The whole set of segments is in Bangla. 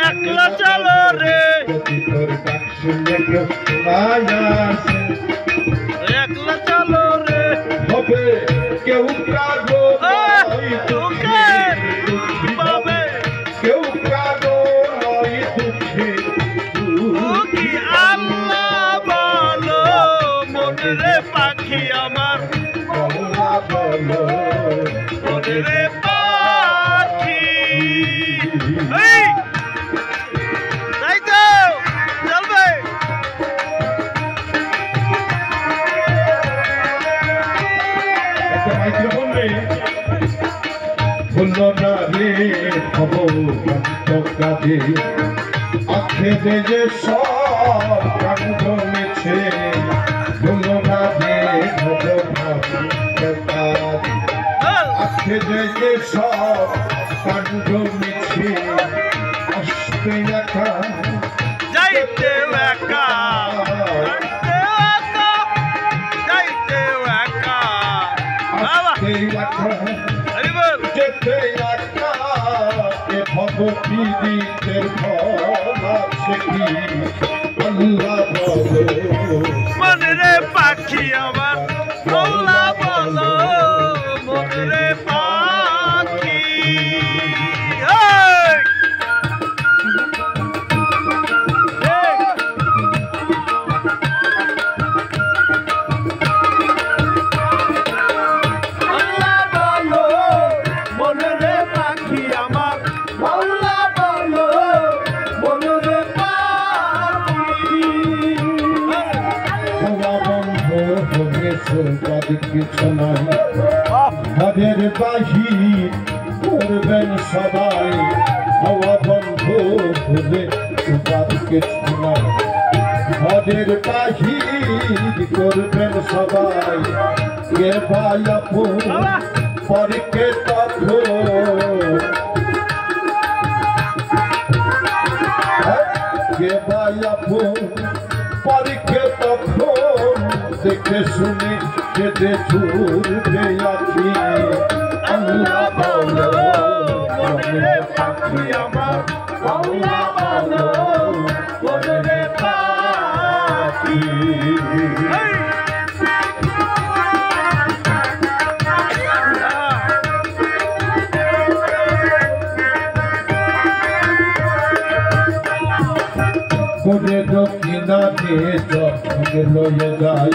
একলা চলো রে একলা চলো রে হবে কেউ কাগো দুঃখে পাবে কেউ কাগো দুঃখে কি আল্লাহ বলো মনে রে পাখি আমার বলো মনে রে পাখি এই তাই তো চলবে মাইক্রোফোন রে ভুলো না রে খবর কাজে আখে যে সব কাণ্ড মিছে ভুলো না রে খবর আখে যে সব কাণ্ড মিছে আসতে একা যাইতে একা যাইতে একা বাবা হরি বল যেতে একা এ ভগবতীদের ফল আছে কি আল্লাহ বলো মনে রে পাখি আমার মৌলা বলো মনে রে পাখি এই! এই! মৌলা বলো মনে রে পাখি আমার মৌলা বলো মনে রে পাখি বাবা বন্ধ হয়েছে তাদের কিছু নাই ঘরের বাহির করবেন সবাই হওয়া বন্ধ হলে তাদের কিছু নাই ঘরের বাহির করবেন সবাই কে ভাই আপন পরকে তখন কে ভাই আপন পরীক্ষে তখন দেখে শুনে কেটে ছুটবে আছি আল্লাহ বলো মনে রে পাখি আমার আল্লাহ বলো মনে রে পাখি করে দক্ষিণা দিয়ে যখন লয়ে যাই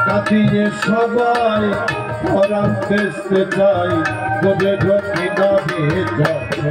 কাটিয়ে সবাই পরাম বেসতে চাই করে দক্ষিণা দিয়ে যখন